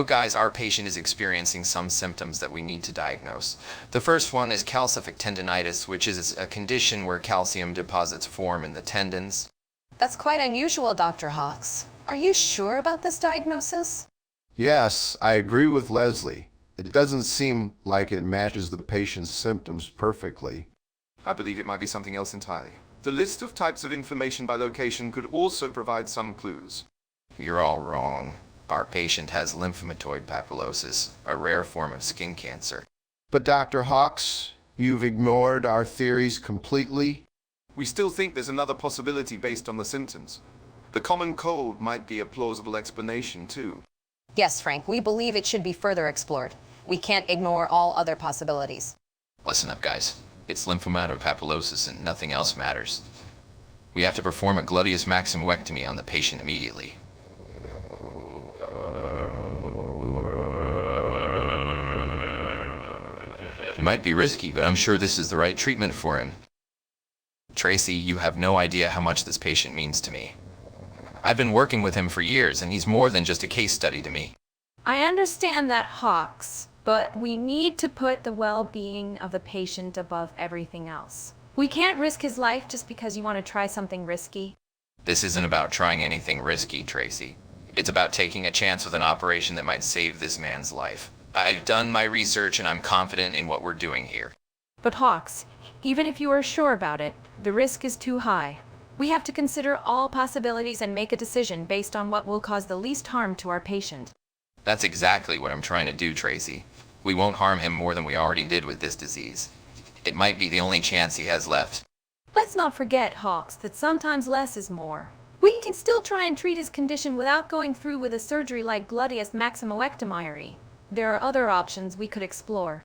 Well, guys, our patient is experiencing some symptoms that we need to diagnose. The first one is calcific tendinitis, which is a condition where calcium deposits form in the tendons. That's quite unusual, Dr. Hawks. Are you sure about this diagnosis? Yes, I agree with Leslie. It doesn't seem like it matches the patient's symptoms perfectly. I believe it might be something else entirely. The list of types of information by location could also provide some clues. You're all wrong. Our patient has lymphomatoid papulosis, a rare form of skin cancer. But Dr. Hawks, you've ignored our theories completely? We still think there's another possibility based on the symptoms. The common cold might be a plausible explanation, too. Yes, Frank, we believe it should be further explored. We can't ignore all other possibilities. Listen up, guys. It's lymphomatoid papulosis and nothing else matters. We have to perform a gluteus maximoectomy on the patient immediately. It might be risky, but I'm sure this is the right treatment for him. Tracy, you have no idea how much this patient means to me. I've been working with him for years, and he's more than just a case study to me. I understand that, Hawks, but we need to put the well-being of the patient above everything else. We can't risk his life just because you want to try something risky. This isn't about trying anything risky, Tracy. It's about taking a chance with an operation that might save this man's life. I've done my research, and I'm confident in what we're doing here. But Hawks, even if you are sure about it, the risk is too high. We have to consider all possibilities and make a decision based on what will cause the least harm to our patient. That's exactly what I'm trying to do, Tracy. We won't harm him more than we already did with this disease. It might be the only chance he has left. Let's not forget, Hawks, that sometimes less is more. We can still try and treat his condition without going through with a surgery like gluteus maximoectomy. There are other options we could explore.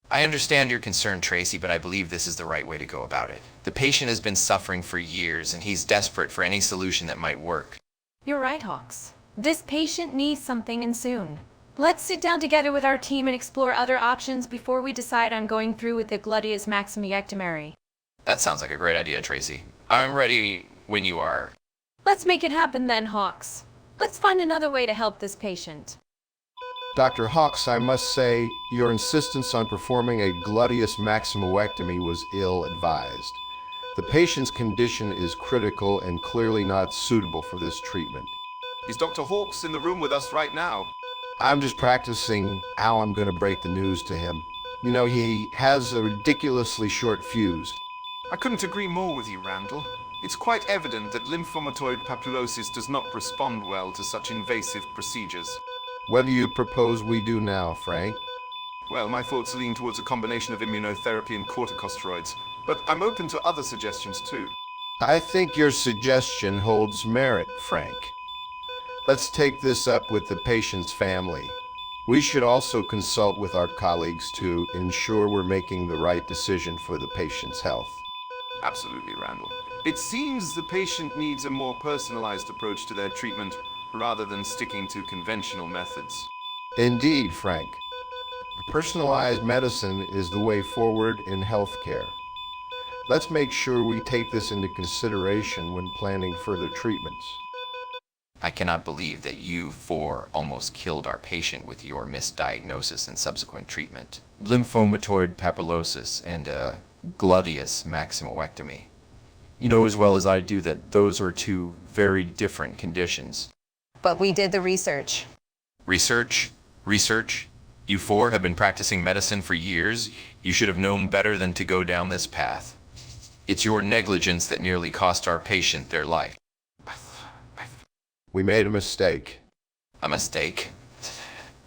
I understand your concern, Tracy, but I believe this is the right way to go about it. The patient has been suffering for years, and he's desperate for any solution that might work. You're right, Hawks. This patient needs something, and soon. Let's sit down together with our team and explore other options before we decide on going through with the gluteus maximoectomy. That sounds like a great idea, Tracy. I'm ready when you are. Let's make it happen then, Hawks. Let's find another way to help this patient. Dr. Hawks, I must say, your insistence on performing a gluteus maximoectomy was ill-advised. The patient's condition is critical and clearly not suitable for this treatment. Is Dr. Hawks in the room with us right now? I'm just practicing how I'm going to break the news to him. You know, he has a ridiculously short fuse. I couldn't agree more with you, Randall. It's quite evident that lymphomatoid papulosis does not respond well to such invasive procedures. What do you propose we do now, Frank? Well, my thoughts lean towards a combination of immunotherapy and corticosteroids, but I'm open to other suggestions too. I think your suggestion holds merit, Frank. Let's take this up with the patient's family. We should also consult with our colleagues to ensure we're making the right decision for the patient's health. Absolutely, Randall. It seems the patient needs a more personalized approach to their treatment rather than sticking to conventional methods. Indeed, Frank. Personalized medicine is the way forward in healthcare. Let's make sure we take this into consideration when planning further treatments. I cannot believe that you four almost killed our patient with your misdiagnosis and subsequent treatment. Lymphomatoid papulosis and gluteus maximoectomy. You know as well as I do that those are two very different conditions. But we did the research. Research? Research? You four have been practicing medicine for years. You should have known better than to go down this path. It's your negligence that nearly cost our patient their life. We made a mistake. A mistake?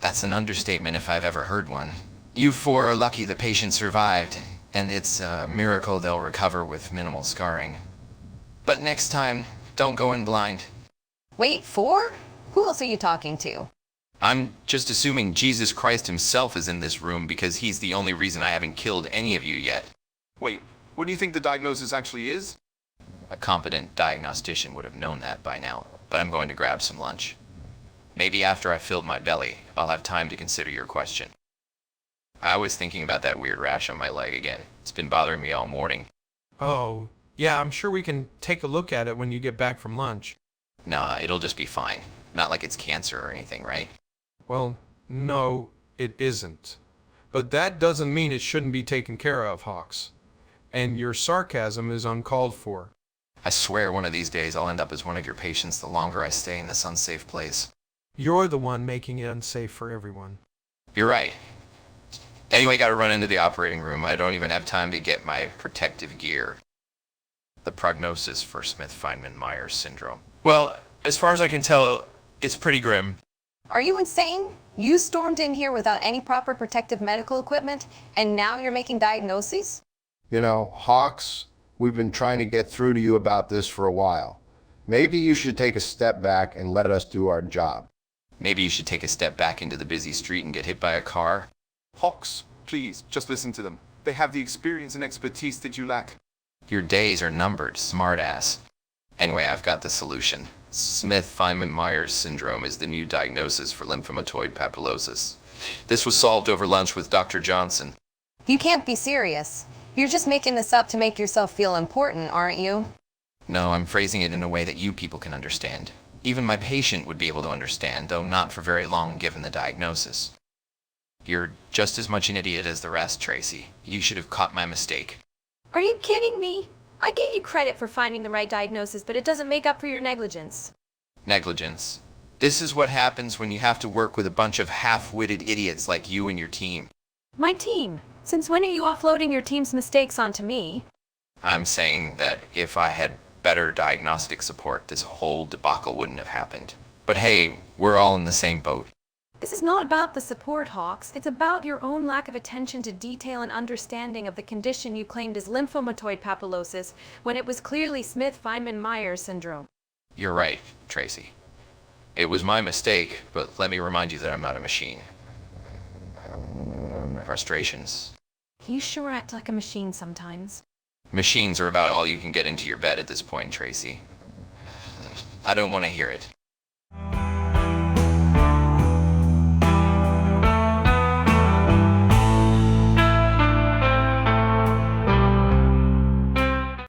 That's an understatement if I've ever heard one. You four are lucky the patient survived, and it's a miracle they'll recover with minimal scarring. But next time, don't go in blind. Wait, 4? Who else are you talking to? I'm just assuming Jesus Christ himself is in this room because he's the only reason I haven't killed any of you yet. Wait, what do you think the diagnosis actually is? A competent diagnostician would have known that by now, but I'm going to grab some lunch. Maybe after I've filled my belly, I'll have time to consider your question. I was thinking about that weird rash on my leg again. It's been bothering me all morning. Oh, yeah, I'm sure we can take a look at it when you get back from lunch. Nah, it'll just be fine. Not like it's cancer or anything, right? Well, No, it isn't. But that doesn't mean it shouldn't be taken care of, Hawks. And your sarcasm is uncalled for. I swear one of these days I'll end up as one of your patients the longer I stay in this unsafe place. You're the one making it unsafe for everyone. You're right. Anyway, gotta run into the operating room. I don't even have time to get my protective gear. The prognosis for Smith-Feynman-Myers syndrome. Well, as far as I can tell, it's pretty grim. Are you insane? You stormed in here without any proper protective medical equipment, and now you're making diagnoses? You know, Hawks, we've been trying to get through to you about this for a while. Maybe you should take a step back and let us do our job. Maybe you should take a step back into the busy street and get hit by a car. Hawks, please, just listen to them. They have the experience and expertise that you lack. Your days are numbered, smartass. Anyway, I've got the solution. Smith-Feynman-Myers syndrome is the new diagnosis for lymphomatoid papulosis. This was solved over lunch with Dr. Johnson. You can't be serious. You're just making this up to make yourself feel important, aren't you? No, I'm phrasing it in a way that you people can understand. Even my patient would be able to understand, though not for very long given the diagnosis. You're just as much an idiot as the rest, Tracy. You should have caught my mistake. Are you kidding me? I gave you credit for finding the right diagnosis, but it doesn't make up for your negligence. Negligence. This is what happens when you have to work with a bunch of half-witted idiots like you and your team. My team? Since when are you offloading your team's mistakes onto me? I'm saying that if I had better diagnostic support, this whole debacle wouldn't have happened. But hey, we're all in the same boat. This is not about the support, Hawks. It's about your own lack of attention to detail and understanding of the condition you claimed as lymphomatoid papulosis when it was clearly Smith-Feynman-Myers syndrome. You're right, Tracy. It was my mistake, but let me remind you that I'm not a machine. Frustrations. You sure act like a machine sometimes. Machines are about all you can get into your bed at this point, Tracy. I don't want to hear it.